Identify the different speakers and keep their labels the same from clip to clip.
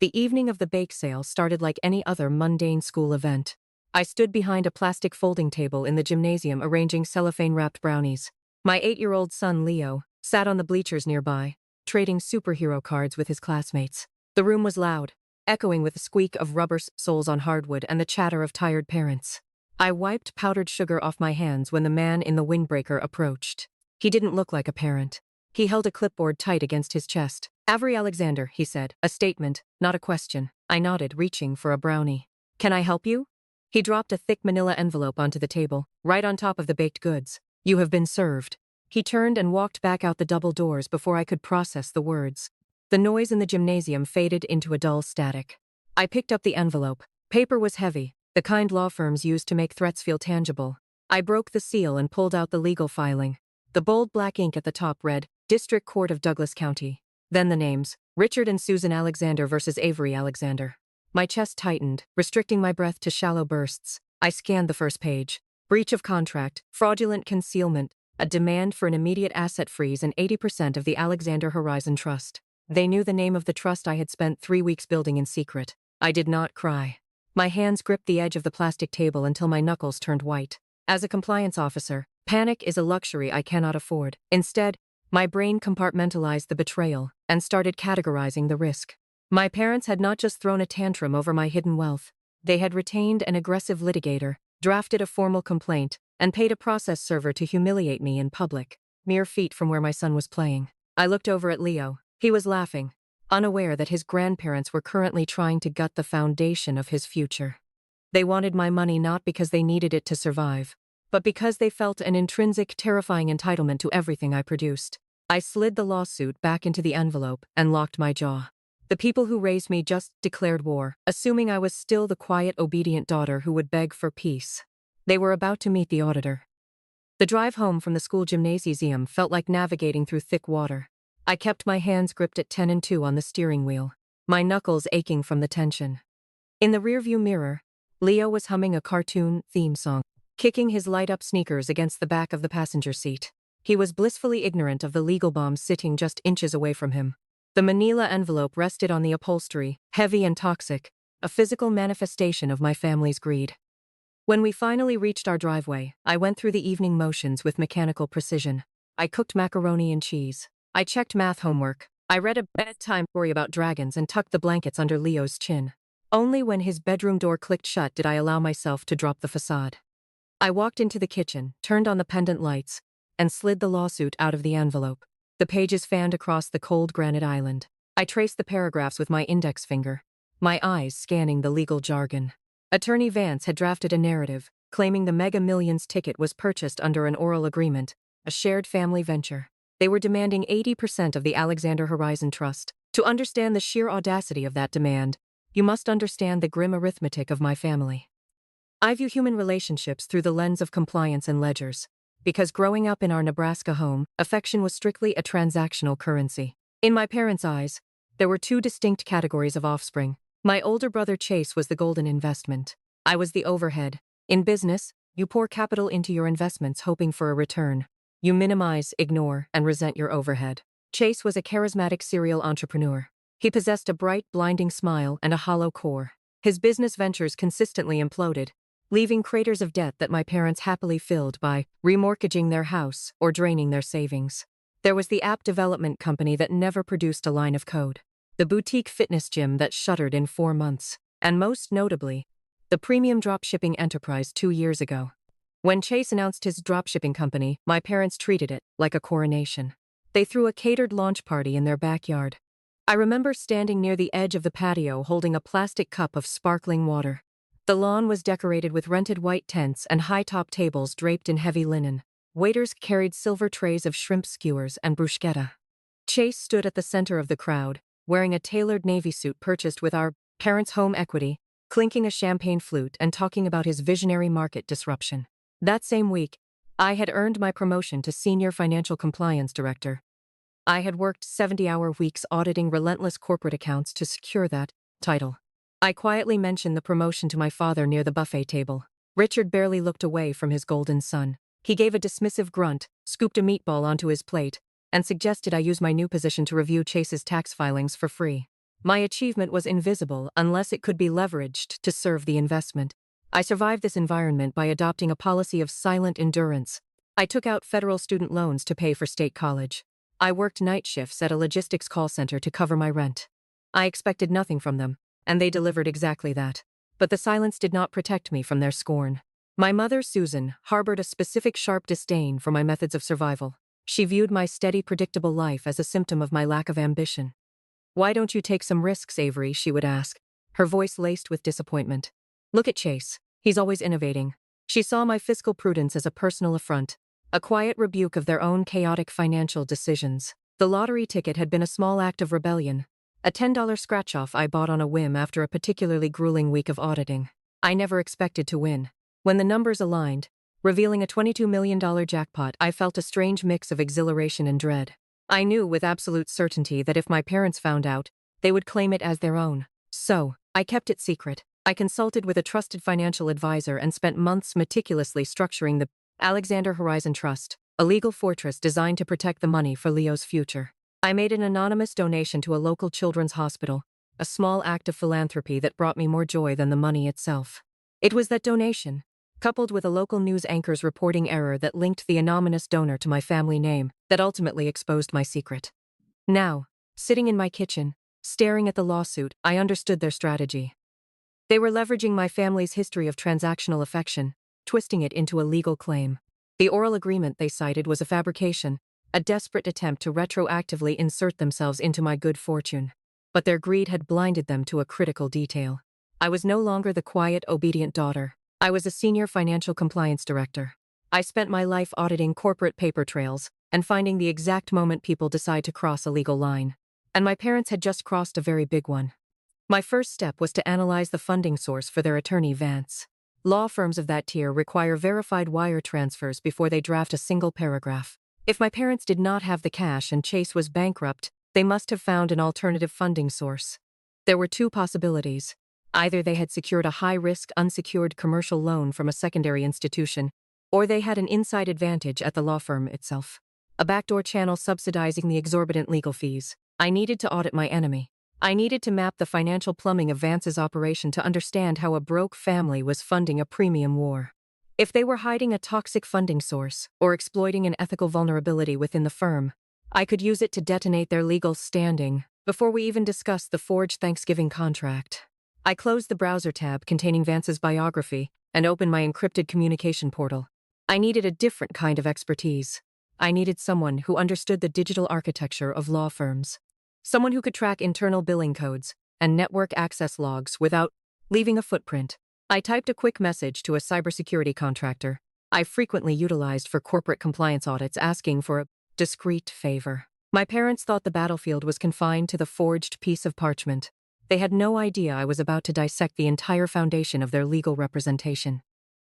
Speaker 1: The evening of the bake sale started like any other mundane school event. I stood behind a plastic folding table in the gymnasium arranging cellophane-wrapped brownies. My 8-year-old son, Leo, sat on the bleachers nearby, trading superhero cards with his classmates. The room was loud, echoing with the squeak of rubber soles on hardwood and the chatter of tired parents. I wiped powdered sugar off my hands when the man in the windbreaker approached. He didn't look like a parent. He held a clipboard tight against his chest. "Avery Alexander," he said, a statement, not a question. I nodded, reaching for a brownie. "Can I help you?" He dropped a thick manila envelope onto the table, right on top of the baked goods. "You have been served." He turned and walked back out the double doors before I could process the words. The noise in the gymnasium faded into a dull static. I picked up the envelope. Paper was heavy, the kind law firms use to make threats feel tangible. I broke the seal and pulled out the legal filing. The bold black ink at the top read, District Court of Douglas County. Then the names, Richard and Susan Alexander versus Avery Alexander. My chest tightened, restricting my breath to shallow bursts. I scanned the first page. Breach of contract, fraudulent concealment, a demand for an immediate asset freeze and 80% of the Alexander Horizon Trust. They knew the name of the trust I had spent 3 weeks building in secret. I did not cry. My hands gripped the edge of the plastic table until my knuckles turned white. As a compliance officer, panic is a luxury I cannot afford. Instead, my brain compartmentalized the betrayal and started categorizing the risk. My parents had not just thrown a tantrum over my hidden wealth. They had retained an aggressive litigator, drafted a formal complaint, and paid a process server to humiliate me in public, mere feet from where my son was playing. I looked over at Leo. He was laughing, unaware that his grandparents were currently trying to gut the foundation of his future. They wanted my money not because they needed it to survive, but because they felt an intrinsic, terrifying entitlement to everything I produced. I slid the lawsuit back into the envelope and locked my jaw. The people who raised me just declared war, assuming I was still the quiet, obedient daughter who would beg for peace. They were about to meet the auditor. The drive home from the school gymnasium felt like navigating through thick water. I kept my hands gripped at 10 and 2 on the steering wheel, my knuckles aching from the tension. In the rearview mirror, Leo was humming a cartoon theme song, kicking his light-up sneakers against the back of the passenger seat. He was blissfully ignorant of the legal bomb sitting just inches away from him. The manila envelope rested on the upholstery, heavy and toxic, a physical manifestation of my family's greed. When we finally reached our driveway, I went through the evening motions with mechanical precision. I cooked macaroni and cheese. I checked math homework. I read a bedtime story about dragons and tucked the blankets under Leo's chin. Only when his bedroom door clicked shut did I allow myself to drop the facade. I walked into the kitchen, turned on the pendant lights, and slid the lawsuit out of the envelope. The pages fanned across the cold granite island. I traced the paragraphs with my index finger, my eyes scanning the legal jargon. Attorney Vance had drafted a narrative, claiming the Mega Millions ticket was purchased under an oral agreement, a shared family venture. They were demanding 80% of the Alexander Horizon Trust. To understand the sheer audacity of that demand, you must understand the grim arithmetic of my family. I view human relationships through the lens of compliance and ledgers. Because growing up in our Nebraska home, affection was strictly a transactional currency. In my parents' eyes, there were 2 distinct categories of offspring. My older brother Chase was the golden investment. I was the overhead. In business, you pour capital into your investments hoping for a return. You minimize, ignore, and resent your overhead. Chase was a charismatic serial entrepreneur. He possessed a bright, blinding smile and a hollow core. His business ventures consistently imploded, leaving craters of debt that my parents happily filled by remortgaging their house or draining their savings. There was the app development company that never produced a line of code, the boutique fitness gym that shuttered in 4 months, and most notably, the premium dropshipping enterprise 2 years ago. When Chase announced his dropshipping company, my parents treated it like a coronation. They threw a catered launch party in their backyard. I remember standing near the edge of the patio holding a plastic cup of sparkling water. The lawn was decorated with rented white tents and high-top tables draped in heavy linen. Waiters carried silver trays of shrimp skewers and bruschetta. Chase stood at the center of the crowd, wearing a tailored navy suit purchased with our parents' home equity, clinking a champagne flute and talking about his visionary market disruption. That same week, I had earned my promotion to Senior Financial Compliance Director. I had worked 70-hour weeks auditing relentless corporate accounts to secure that title. I quietly mentioned the promotion to my father near the buffet table. Richard barely looked away from his golden son. He gave a dismissive grunt, scooped a meatball onto his plate, and suggested I use my new position to review Chase's tax filings for free. My achievement was invisible unless it could be leveraged to serve the investment. I survived this environment by adopting a policy of silent endurance. I took out federal student loans to pay for state college. I worked night shifts at a logistics call center to cover my rent. I expected nothing from them, and they delivered exactly that. But the silence did not protect me from their scorn. My mother, Susan, harbored a specific sharp disdain for my methods of survival. She viewed my steady, predictable life as a symptom of my lack of ambition. "Why don't you take some risks, Avery?" she would ask, her voice laced with disappointment. "Look at Chase. He's always innovating." She saw my fiscal prudence as a personal affront, a quiet rebuke of their own chaotic financial decisions. The lottery ticket had been a small act of rebellion, a $10 scratch-off I bought on a whim after a particularly grueling week of auditing. I never expected to win. When the numbers aligned, revealing a $22 million jackpot, I felt a strange mix of exhilaration and dread. I knew with absolute certainty that if my parents found out, they would claim it as their own. So, I kept it secret. I consulted with a trusted financial advisor and spent months meticulously structuring the Alexander Horizon Trust, a legal fortress designed to protect the money for Leo's future. I made an anonymous donation to a local children's hospital, a small act of philanthropy that brought me more joy than the money itself. It was that donation, coupled with a local news anchor's reporting error that linked the anonymous donor to my family name, that ultimately exposed my secret. Now, sitting in my kitchen, staring at the lawsuit, I understood their strategy. They were leveraging my family's history of transactional affection, twisting it into a legal claim. The oral agreement they cited was a fabrication, a desperate attempt to retroactively insert themselves into my good fortune. But their greed had blinded them to a critical detail. I was no longer the quiet, obedient daughter. I was a senior financial compliance director. I spent my life auditing corporate paper trails and finding the exact moment people decide to cross a legal line. And my parents had just crossed a very big one. My first step was to analyze the funding source for their attorney, Vance. Law firms of that tier require verified wire transfers before they draft a single paragraph. If my parents did not have the cash and Chase was bankrupt, they must have found an alternative funding source. There were two possibilities. Either they had secured a high-risk, unsecured commercial loan from a secondary institution, or they had an inside advantage at the law firm itself. A backdoor channel subsidizing the exorbitant legal fees. I needed to audit my enemy. I needed to map the financial plumbing of Vance's operation to understand how a broke family was funding a premium war. If they were hiding a toxic funding source or exploiting an ethical vulnerability within the firm, I could use it to detonate their legal standing before we even discussed the forged Thanksgiving contract. I closed the browser tab containing Vance's biography and opened my encrypted communication portal. I needed a different kind of expertise. I needed someone who understood the digital architecture of law firms. Someone who could track internal billing codes and network access logs without leaving a footprint. I typed a quick message to a cybersecurity contractor I frequently utilized for corporate compliance audits, asking for a discreet favor. My parents thought the battlefield was confined to the forged piece of parchment. They had no idea I was about to dissect the entire foundation of their legal representation.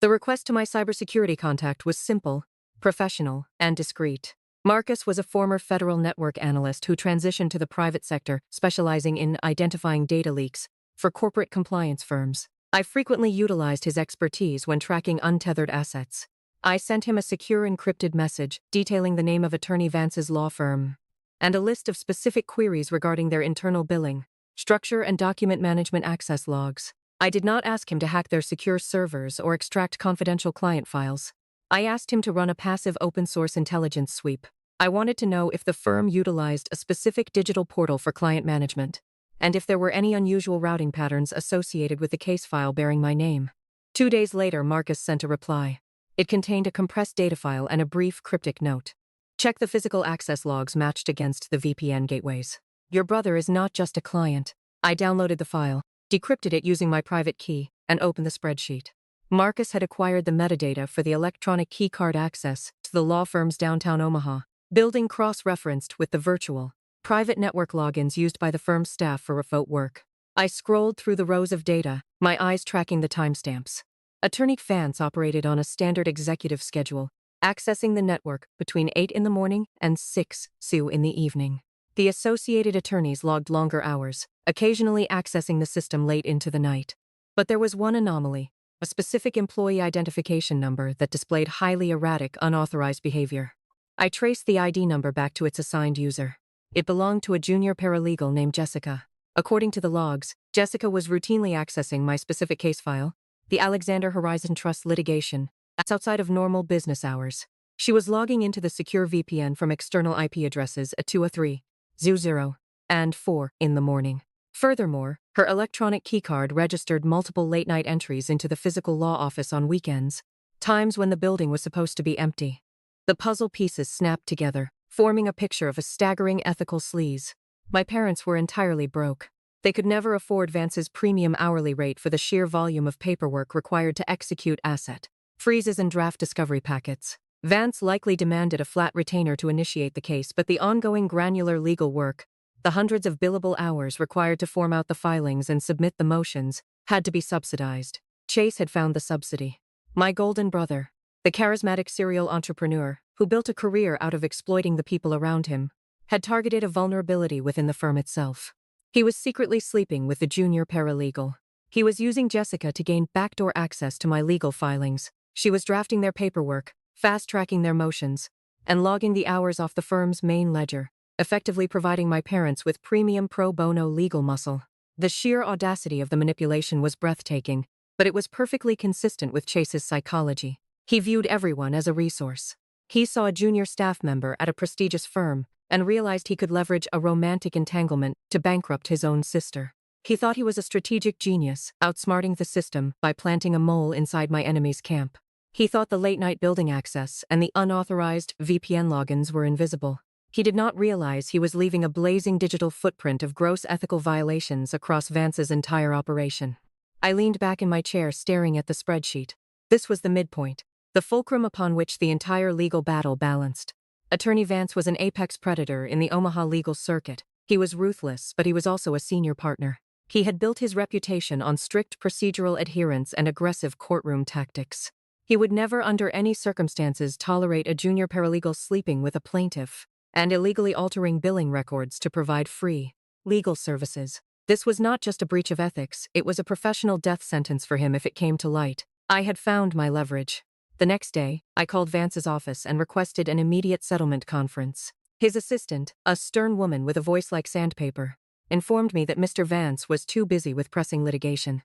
Speaker 1: The request to my cybersecurity contact was simple, professional, and discreet. Marcus was a former federal network analyst who transitioned to the private sector, specializing in identifying data leaks for corporate compliance firms. I frequently utilized his expertise when tracking untethered assets. I sent him a secure encrypted message detailing the name of attorney Vance's law firm and a list of specific queries regarding their internal billing, structure, and document management access logs. I did not ask him to hack their secure servers or extract confidential client files. I asked him to run a passive open-source intelligence sweep. I wanted to know if the firm utilized a specific digital portal for client management, and if there were any unusual routing patterns associated with the case file bearing my name. 2 days later, Marcus sent a reply. It contained a compressed data file and a brief cryptic note. Check the physical access logs matched against the VPN gateways. Your brother is not just a client. I downloaded the file, decrypted it using my private key, and opened the spreadsheet. Marcus had acquired the metadata for the electronic keycard access to the law firm's downtown Omaha building, cross-referenced with the virtual, private network logins used by the firm's staff for remote work. I scrolled through the rows of data, my eyes tracking the timestamps. Attorney Vance operated on a standard executive schedule, accessing the network between 8 in the morning and 6 in the evening. The associated attorneys logged longer hours, occasionally accessing the system late into the night. But there was one anomaly, a specific employee identification number that displayed highly erratic, unauthorized behavior. I traced the ID number back to its assigned user. It belonged to a junior paralegal named Jessica. According to the logs, Jessica was routinely accessing my specific case file, the Alexander Horizon Trust litigation, outside of normal business hours. She was logging into the secure VPN from external IP addresses at 2:03:00 and 4 in the morning. Furthermore, her electronic keycard registered multiple late-night entries into the physical law office on weekends, times when the building was supposed to be empty. The puzzle pieces snapped together, forming a picture of a staggering ethical sleaze. My parents were entirely broke. They could never afford Vance's premium hourly rate for the sheer volume of paperwork required to execute asset freezes and draft discovery packets. Vance likely demanded a flat retainer to initiate the case, but the ongoing granular legal work, the hundreds of billable hours required to form out the filings and submit the motions, had to be subsidized. Chase had found the subsidy. My golden brother, the charismatic serial entrepreneur, who built a career out of exploiting the people around him, had targeted a vulnerability within the firm itself. He was secretly sleeping with the junior paralegal. He was using Jessica to gain backdoor access to my legal filings. She was drafting their paperwork, fast-tracking their motions, and logging the hours off the firm's main ledger, effectively providing my parents with premium pro bono legal muscle. The sheer audacity of the manipulation was breathtaking, but it was perfectly consistent with Chase's psychology. He viewed everyone as a resource. He saw a junior staff member at a prestigious firm and realized he could leverage a romantic entanglement to bankrupt his own sister. He thought he was a strategic genius, outsmarting the system by planting a mole inside my enemy's camp. He thought the late-night building access and the unauthorized VPN logins were invisible. He did not realize he was leaving a blazing digital footprint of gross ethical violations across Vance's entire operation. I leaned back in my chair staring at the spreadsheet. This was the midpoint, the fulcrum upon which the entire legal battle balanced. Attorney Vance was an apex predator in the Omaha legal circuit. He was ruthless, but he was also a senior partner. He had built his reputation on strict procedural adherence and aggressive courtroom tactics. He would never under any circumstances tolerate a junior paralegal sleeping with a plaintiff and illegally altering billing records to provide free legal services. This was not just a breach of ethics, it was a professional death sentence for him if it came to light. I had found my leverage. The next day, I called Vance's office and requested an immediate settlement conference. His assistant, a stern woman with a voice like sandpaper, informed me that Mr. Vance was too busy with pressing litigation.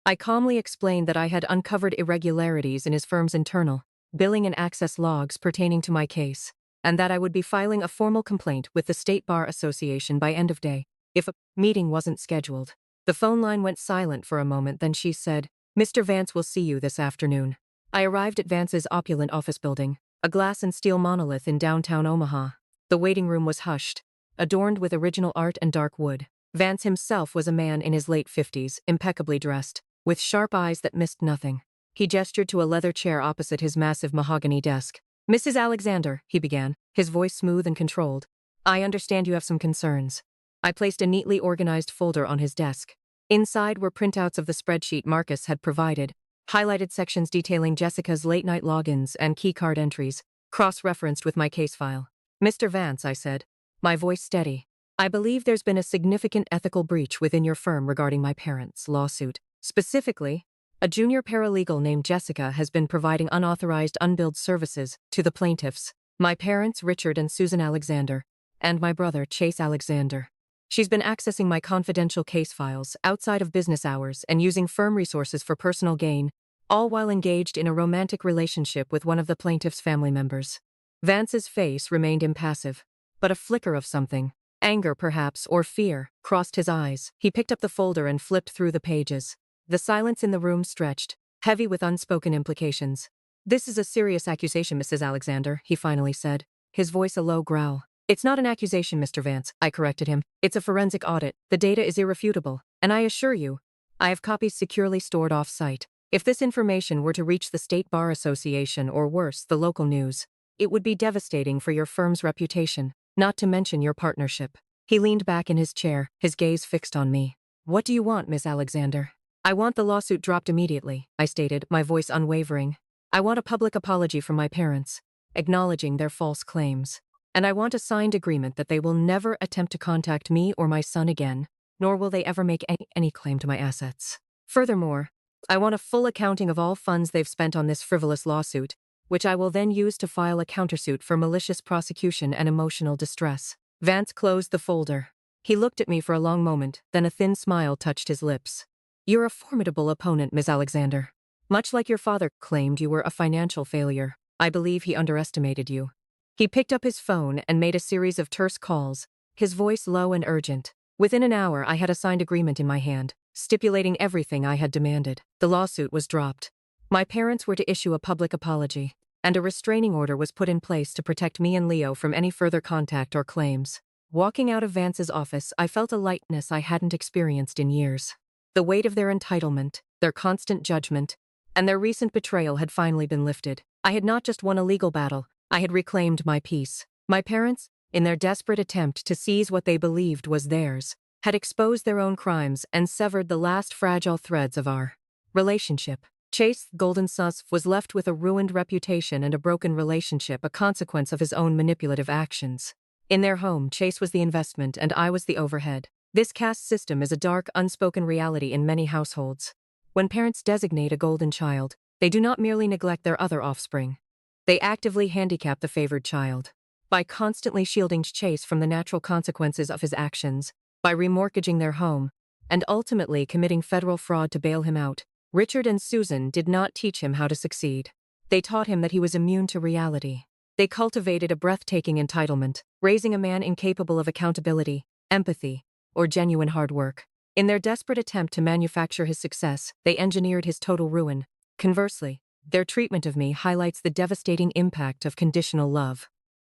Speaker 1: I calmly explained that I had uncovered irregularities in his firm's internal billing and access logs pertaining to my case, and that I would be filing a formal complaint with the State Bar Association by end of day, if a meeting wasn't scheduled. The phone line went silent for a moment, then she said, "Mr. Vance will see you this afternoon." I arrived at Vance's opulent office building, a glass and steel monolith in downtown Omaha. The waiting room was hushed, adorned with original art and dark wood. Vance himself was a man in his late 50s, impeccably dressed, with sharp eyes that missed nothing. He gestured to a leather chair opposite his massive mahogany desk. "Mrs. Alexander," he began, his voice smooth and controlled. "I understand you have some concerns." I placed a neatly organized folder on his desk. Inside were printouts of the spreadsheet Marcus had provided, highlighted sections detailing Jessica's late-night logins and keycard entries, cross-referenced with my case file. "Mr. Vance," I said, my voice steady, "I believe there's been a significant ethical breach within your firm regarding my parents' lawsuit. Specifically, a junior paralegal named Jessica has been providing unauthorized unbilled services to the plaintiffs, my parents Richard and Susan Alexander, and my brother Chase Alexander. She's been accessing my confidential case files outside of business hours and using firm resources for personal gain, all while engaged in a romantic relationship with one of the plaintiff's family members." Vance's face remained impassive, but a flicker of something, anger perhaps, or fear, crossed his eyes. He picked up the folder and flipped through the pages. The silence in the room stretched, heavy with unspoken implications. "This is a serious accusation, Mrs. Alexander," he finally said, his voice a low growl. "It's not an accusation, Mr. Vance," I corrected him. "It's a forensic audit. The data is irrefutable, and I assure you, I have copies securely stored off-site. If this information were to reach the State Bar Association or worse, the local news, it would be devastating for your firm's reputation, not to mention your partnership." He leaned back in his chair, his gaze fixed on me. "What do you want, Miss Alexander?" "I want the lawsuit dropped immediately," I stated, my voice unwavering. "I want a public apology from my parents, acknowledging their false claims. And I want a signed agreement that they will never attempt to contact me or my son again, nor will they ever make any claim to my assets. Furthermore, I want a full accounting of all funds they've spent on this frivolous lawsuit, which I will then use to file a countersuit for malicious prosecution and emotional distress." Vance closed the folder. He looked at me for a long moment, then a thin smile touched his lips. "You're a formidable opponent, Miss Alexander. Much like your father claimed you were a financial failure, I believe he underestimated you." He picked up his phone and made a series of terse calls, his voice low and urgent. Within an hour, I had a signed agreement in my hand, stipulating everything I had demanded. The lawsuit was dropped. My parents were to issue a public apology, and a restraining order was put in place to protect me and Leo from any further contact or claims. Walking out of Vance's office, I felt a lightness I hadn't experienced in years. The weight of their entitlement, their constant judgment, and their recent betrayal had finally been lifted. I had not just won a legal battle, I had reclaimed my peace. My parents, in their desperate attempt to seize what they believed was theirs, had exposed their own crimes and severed the last fragile threads of our relationship. Chase Goldensuss was left with a ruined reputation and a broken relationship, a consequence of his own manipulative actions. In their home, Chase was the investment and I was the overhead. This caste system is a dark, unspoken reality in many households. When parents designate a golden child, they do not merely neglect their other offspring. They actively handicap the favored child. By constantly shielding Chase from the natural consequences of his actions, by remortgaging their home, and ultimately committing federal fraud to bail him out, Richard and Susan did not teach him how to succeed. They taught him that he was immune to reality. They cultivated a breathtaking entitlement, raising a man incapable of accountability, empathy, or genuine hard work. In their desperate attempt to manufacture his success, they engineered his total ruin. Conversely, their treatment of me highlights the devastating impact of conditional love.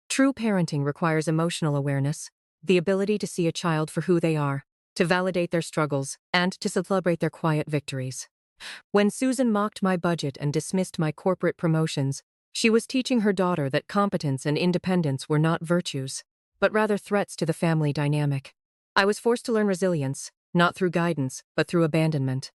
Speaker 1: True parenting requires emotional awareness, the ability to see a child for who they are, to validate their struggles, and to celebrate their quiet victories. When Susan mocked my budget and dismissed my corporate promotions, she was teaching her daughter that competence and independence were not virtues, but rather threats to the family dynamic. I was forced to learn resilience, not through guidance, but through abandonment.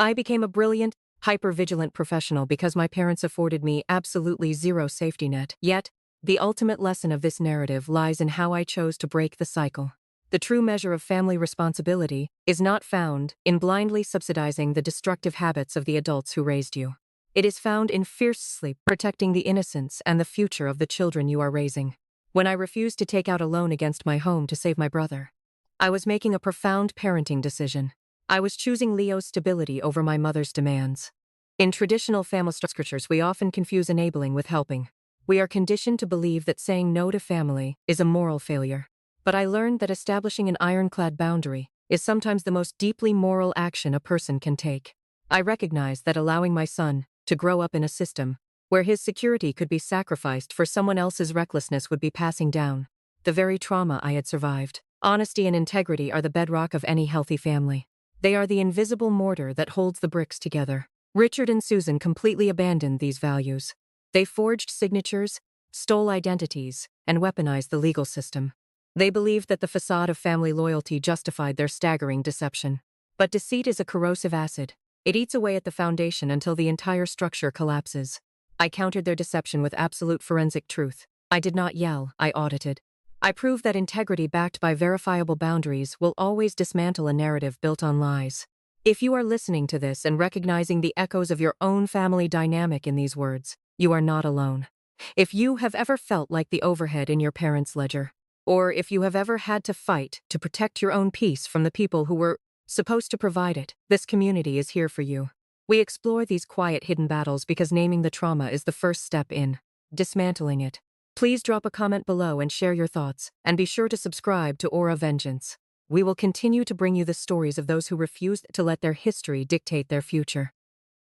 Speaker 1: I became a brilliant, hyper-vigilant professional because my parents afforded me absolutely zero safety net. Yet, the ultimate lesson of this narrative lies in how I chose to break the cycle. The true measure of family responsibility is not found in blindly subsidizing the destructive habits of the adults who raised you. It is found in fiercely protecting the innocence and the future of the children you are raising. When I refused to take out a loan against my home to save my brother, I was making a profound parenting decision. I was choosing Leo's stability over my mother's demands. In traditional family structures, we often confuse enabling with helping. We are conditioned to believe that saying no to family is a moral failure. But I learned that establishing an ironclad boundary is sometimes the most deeply moral action a person can take. I recognized that allowing my son to grow up in a system where his security could be sacrificed for someone else's recklessness would be passing down the very trauma I had survived. Honesty and integrity are the bedrock of any healthy family. They are the invisible mortar that holds the bricks together. Richard and Susan completely abandoned these values. They forged signatures, stole identities, and weaponized the legal system. They believed that the facade of family loyalty justified their staggering deception. But deceit is a corrosive acid. It eats away at the foundation until the entire structure collapses. I countered their deception with absolute forensic truth. I did not yell, I audited. I proved that integrity backed by verifiable boundaries will always dismantle a narrative built on lies. If you are listening to this and recognizing the echoes of your own family dynamic in these words, you are not alone. If you have ever felt like the overhead in your parents' ledger, or if you have ever had to fight to protect your own peace from the people who were supposed to provide it, this community is here for you. We explore these quiet hidden battles because naming the trauma is the first step in dismantling it. Please drop a comment below and share your thoughts, and be sure to subscribe to Aura Vengeance. We will continue to bring you the stories of those who refused to let their history dictate their future.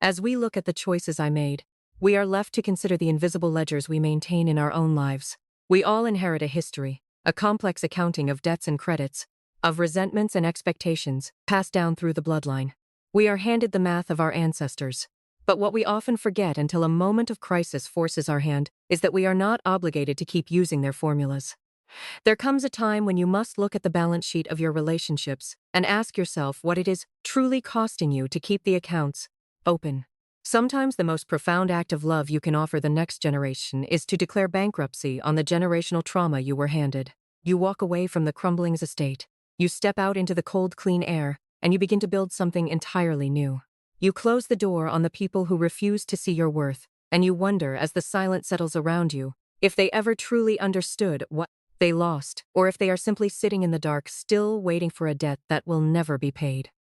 Speaker 1: As we look at the choices I made, we are left to consider the invisible ledgers we maintain in our own lives. We all inherit a history, a complex accounting of debts and credits, of resentments and expectations, passed down through the bloodline. We are handed the math of our ancestors. But what we often forget until a moment of crisis forces our hand is that we are not obligated to keep using their formulas. There comes a time when you must look at the balance sheet of your relationships and ask yourself what it is truly costing you to keep the accounts open. Sometimes the most profound act of love you can offer the next generation is to declare bankruptcy on the generational trauma you were handed. You walk away from the crumbling estate. You step out into the cold, clean air, and you begin to build something entirely new. You close the door on the people who refuse to see your worth, and you wonder as the silence settles around you if they ever truly understood what they lost, or if they are simply sitting in the dark still waiting for a debt that will never be paid.